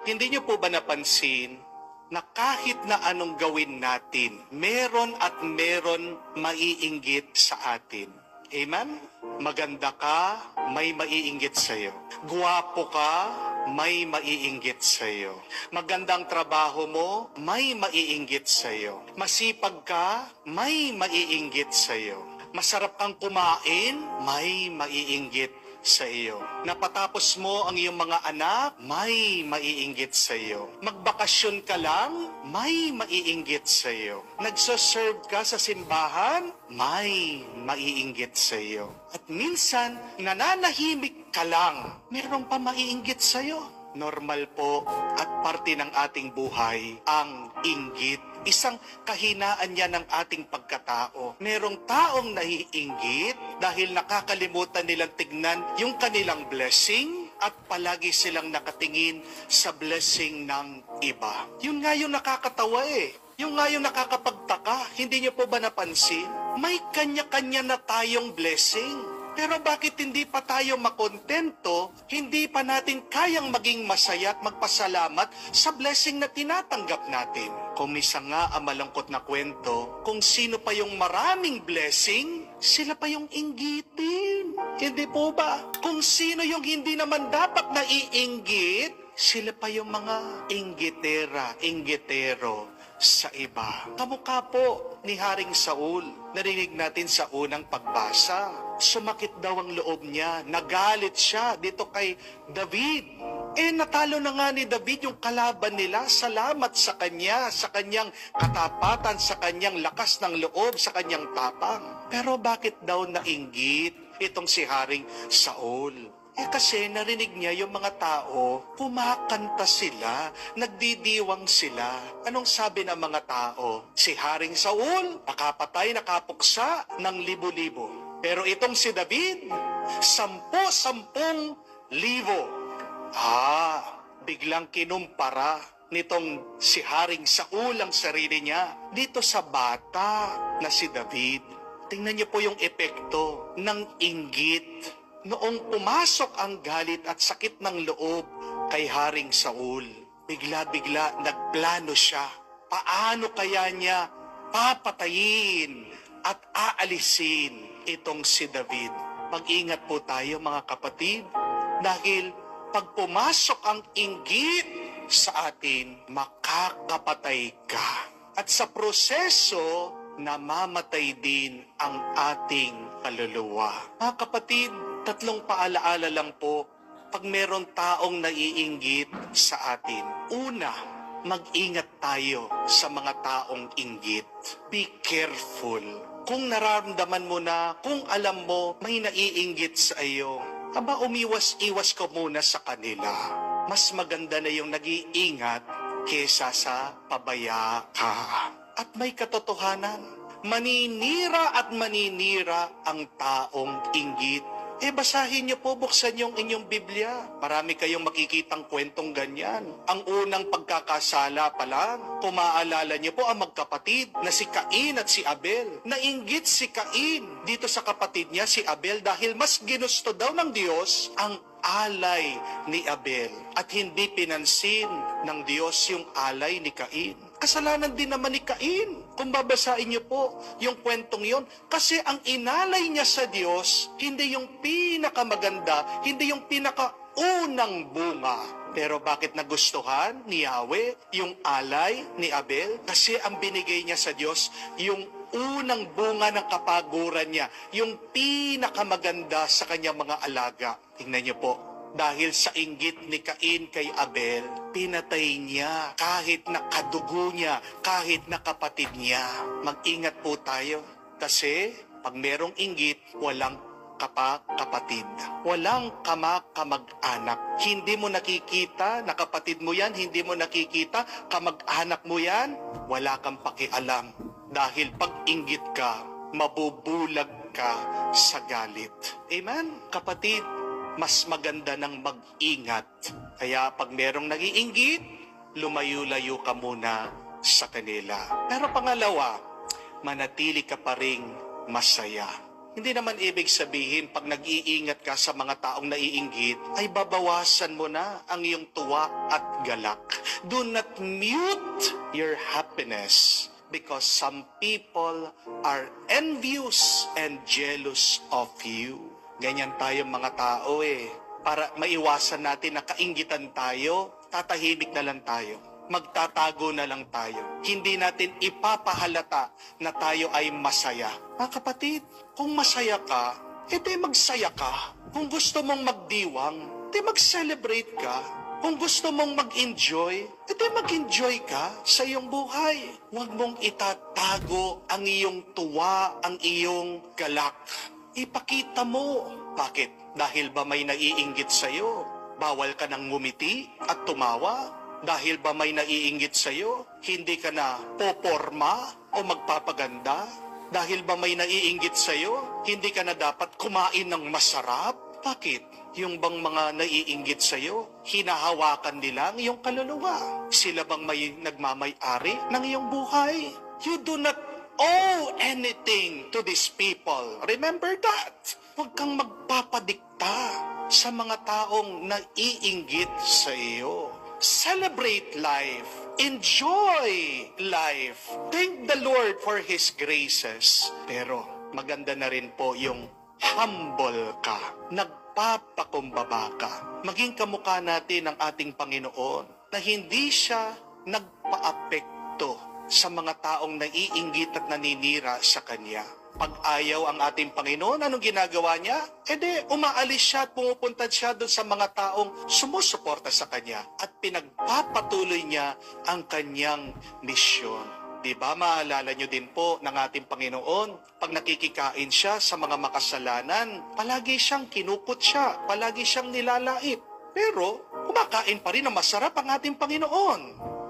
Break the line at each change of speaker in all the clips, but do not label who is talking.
Hindi niyo po ba napansin na kahit na anong gawin natin, meron at meron maiinggit sa atin? Amen? Maganda ka, may maiinggit sa'yo. Guwapo ka, may maiinggit sa'yo. Magandang trabaho mo, may maiinggit sa'yo. Masipag ka, may maiinggit sa'yo. Masarap kang kumain, may maiinggit sa iyo. Napatapos mo ang iyong mga anak, may maiinggit sa iyo. Magbakasyon ka lang, may maiinggit sa iyo. Nagsoserve ka sa simbahan, may maiinggit sa iyo. At minsan, nananahimik ka lang, meron pa maiinggit sa iyo. Normal po at parte ng ating buhay ang inggit. Isang kahinaan niya ng ating pagkatao. Merong taong naiinggit dahil nakakalimutan nilang tignan yung kanilang blessing at palagi silang nakatingin sa blessing ng iba. Yun nga yung nakakatawa eh. Yung nga yung nakakapagtaka. Hindi niyo po ba napansin? May kanya-kanya na tayong blessing. Pero bakit hindi pa tayo makontento, hindi pa natin kayang maging masaya at magpasalamat sa blessing na tinatanggap natin? Kung misa nga ang malungkot na kwento, kung sino pa yung maraming blessing, sila pa yung inggitin. Hindi po ba? Kung sino yung hindi naman dapat naiinggit, sila pa yung mga inggitero sa iba. Kamukha po ni Haring Saul. Narinig natin sa unang pagbasa. Sumakit daw ang loob niya. Nagalit siya dito kay David. Natalo na nga ni David yung kalaban nila. Salamat sa kanya, sa kanyang katapatan, sa kanyang lakas ng loob, sa kanyang tapang. Pero bakit daw nainggit itong si Haring Saul? Kasi narinig niya yung mga tao, kumakanta sila, nagdidiwang sila. Anong sabi ng mga tao? Si Haring Saul, nakapatay, nakapuksa ng libo-libo. Pero itong si David, 10,000 libo. Biglang kinumpara nitong si Haring Saul ang sarili niya dito sa bata na si David. Tingnan niyo po yung epekto ng inggit. Noong pumasok ang galit at sakit ng loob kay Haring Saul, bigla-bigla nagplano siya. Paano kaya niya papatayin at aalisin itong si David? Mag-ingat po tayo mga kapatid, dahil pag pumasok ang inggit sa atin, makakapatay ka. At sa proseso, namamatay din ang ating kaluluwa. Mga kapatid, 3 paalaala lang po pag meron taong naiinggit sa atin. Una, mag-ingat tayo sa mga taong inggit. Be careful. Kung nararamdaman mo na, kung alam mo may naiinggit sa iyo, umiwas-iwas ka muna sa kanila. Mas maganda na yung nag-iingat kesa sa pabaya ka. At may katotohanan, maninira at maninira ang taong inggit. Basahin niyo po, buksan yung inyong Biblia. Marami kayong makikitang kwentong ganyan. Ang unang pagkakasala pa lang, kung maaalala niyo po ang magkapatid na si Cain at si Abel. Nainggit si Cain dito sa kapatid niya, si Abel, dahil mas ginusto daw ng Diyos ang alay ni Abel. At hindi pinansin ng Diyos yung alay ni Cain. Kasalanan din naman ni Cain. Kung babasahin niyo po yung kwentong yon, kasi ang inalay niya sa Diyos, hindi yung pinakamaganda, hindi yung pinakaunang bunga. Pero bakit nagustuhan ni Yahweh yung alay ni Abel? Kasi ang binigay niya sa Diyos, yung unang bunga ng kapaguran niya, yung pinakamaganda sa kanyang mga alaga. Tingnan niyo po, dahil sa inggit ni Cain kay Abel, pinatay niya kahit na kadugo niya, kahit na kapatid niya. Mag-ingat po tayo kasi pag merong inggit, walang kapatid. Walang kamag-anak. Hindi mo nakikita na kapatid mo yan, hindi mo nakikita kamag-anak mo yan, wala kang pakialam. Dahil pag inggit ka, mabubulag ka sa galit. Amen? Kapatid, mas maganda ng mag-ingat. Kaya pag merong nag-iinggit, lumayo-layo ka muna sa kanila. Pero pangalawa, manatili ka pa ring masaya. Hindi naman ibig sabihin pag nag-iingat ka sa mga taong naiinggit, ay babawasan mo na ang iyong tuwa at galak. Do not mute your happiness because some people are envious and jealous of you. Ganyan tayong mga tao Para maiwasan natin na kainggitan tayo, tatahimik na lang tayo. Magtatago na lang tayo. Hindi natin ipapahalata na tayo ay masaya. Mga kapatid, kung masaya ka, edi magsaya ka. Kung gusto mong magdiwang, edi mag-celebrate ka. Kung gusto mong mag-enjoy, edi mag-enjoy ka sa iyong buhay. Huwag mong itatago ang iyong tuwa, ang iyong galak. Ipakita mo. Bakit? Dahil ba may naiinggit sa'yo? Bawal ka nang ngumiti at tumawa? Dahil ba may naiinggit sa'yo, hindi ka na poporma o magpapaganda? Dahil ba may naiinggit sa'yo, hindi ka na dapat kumain ng masarap? Bakit? Yung bang mga naiinggit sa'yo, hinahawakan nila ang iyong kaluluwa? Sila bang may nagmamay-ari ng iyong buhay? You do not owe anything to these people. Remember that. Huwag kang magpapadikta sa mga taong naiinggit sa iyo. Celebrate life. Enjoy life. Thank the Lord for His graces. Pero maganda na rin po yung humble ka. Nagpapakumbaba ka. Maging kamukha natin ang ating Panginoon na hindi siya nagpaapekto sa mga taong naiinggit at naninira sa Kanya. Pag ayaw ang ating Panginoon, anong ginagawa niya? Umaalis siya at pumupunta siya doon sa mga taong sumusuporta sa Kanya at pinagpapatuloy niya ang Kanyang misyon. Diba? Maalala nyo din po ng ating Panginoon, pag nakikikain siya sa mga makasalanan, palagi siyang kinukutya, palagi siyang nilalait. Pero, kumakain pa rin na masarap ang ating Panginoon.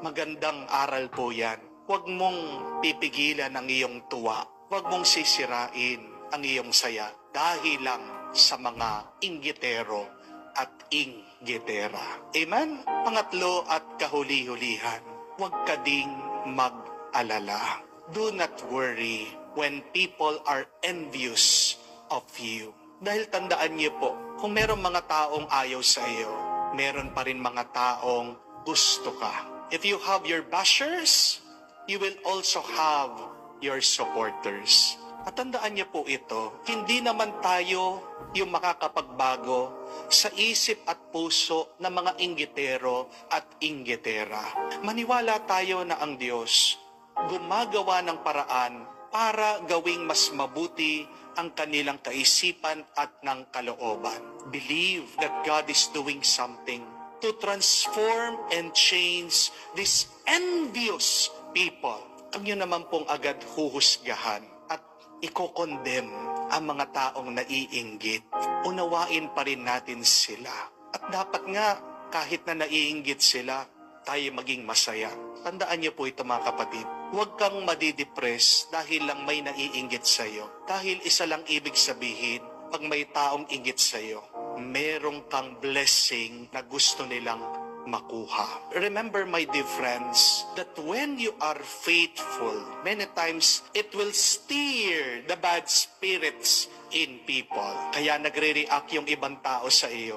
Magandang aral po yan. Huwag mong pipigilan ang iyong tuwa. Huwag mong sisirain ang iyong saya dahil lang sa mga inggitero at inggitera. Amen? Pangatlo at kahuli-hulihan, huwag ka ding mag-alala. Do not worry when people are envious of you. Dahil tandaan niyo po, kung merong mga taong ayaw sa iyo, meron pa rin mga taong gusto ka. If you have your bashers, you will also have your supporters. At tandaan niyo po ito, hindi naman tayo yung makakapagbago sa isip at puso ng mga inggitero at inggitera. Maniwala tayo na ang Diyos gumagawa ng paraan para gawing mas mabuti ang kanilang kaisipan at ng kalooban. Believe that God is doing something to transform and change these envious people. Huwag nyo naman pong agad huhusgahan at ikokondem ang mga taong naiinggit. Unawain pa rin natin sila. At dapat nga, kahit na naiinggit sila, tayo maging masaya. Tandaan niyo po ito mga kapatid. Huwag kang madidepress dahil lang may naiinggit sa'yo. Dahil isa lang ibig sabihin, pag may taong inggit sa'yo, merong kang blessing na gusto nilang makuha. Remember, my dear friends, that when you are faithful, many times it will steer the bad spirits in people. Kaya nagre-react yung ibang tao sa iyo,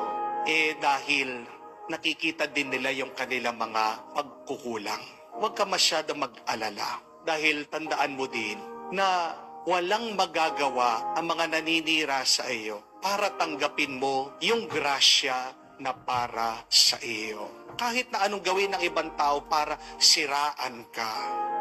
dahil nakikita din nila yung kanilang mga pagkukulang. Huwag ka masyadong mag-alala, dahil tandaan mo din na walang magagawa ang mga naninira sa iyo para tanggapin mo yung grasya na para sa iyo. Kahit na anong gawin ng ibang tao para siraan ka.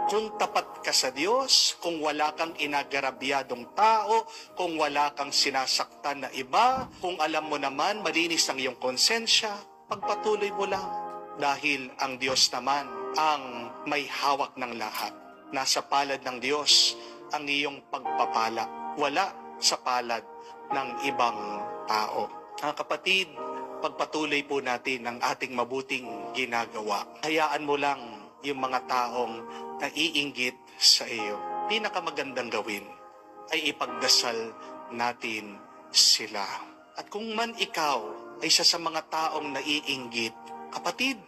Kung tapat ka sa Diyos, kung wala kang inagarabyadong tao, kung wala kang sinasaktan na iba, kung alam mo naman malinis ang iyong konsensya, pagpatuloy mo lang. Dahil ang Diyos naman ang may hawak ng lahat. Nasa palad ng Diyos ang iyong pagpapala. Wala sa palad ng ibang tao. Mga kapatid, pagpatuloy po natin ang ating mabuting ginagawa. Hayaan mo lang yung mga taong naiinggit sa iyo. Pinakamagandang gawin ay ipagdasal natin sila. At kung man ikaw ay isa sa mga taong naiinggit, kapatid,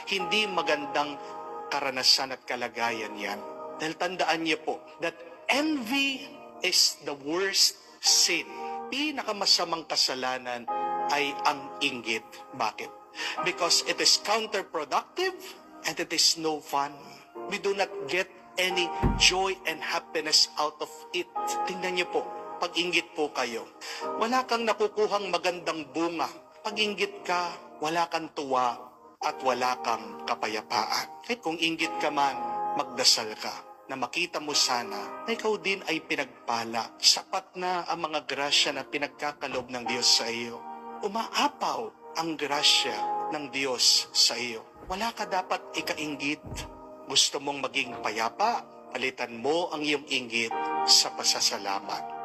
hindi magandang karanasan at kalagayan yan. Dahil tandaan niyo po that envy is the worst sin. Pinakamasamang kasalanan ay ang inggit. Bakit? Because it is counterproductive and it is no fun. We do not get any joy and happiness out of it. Tingnan niyo po, pag inggit po kayo, wala kang nakukuhang magandang bunga. Pag inggit ka, wala kang tuwa at wala kang kapayapaan. Kahit kung inggit ka man, magdasal ka na makita mo sana na ikaw din ay pinagpala. Sapat na ang mga grasya na pinagkakalob ng Diyos sa iyo. Umaapaw ang grasya ng Diyos sa iyo. Wala ka dapat ikainggit. Gusto mong maging payapa, palitan mo ang iyong inggit sa pasasalamat.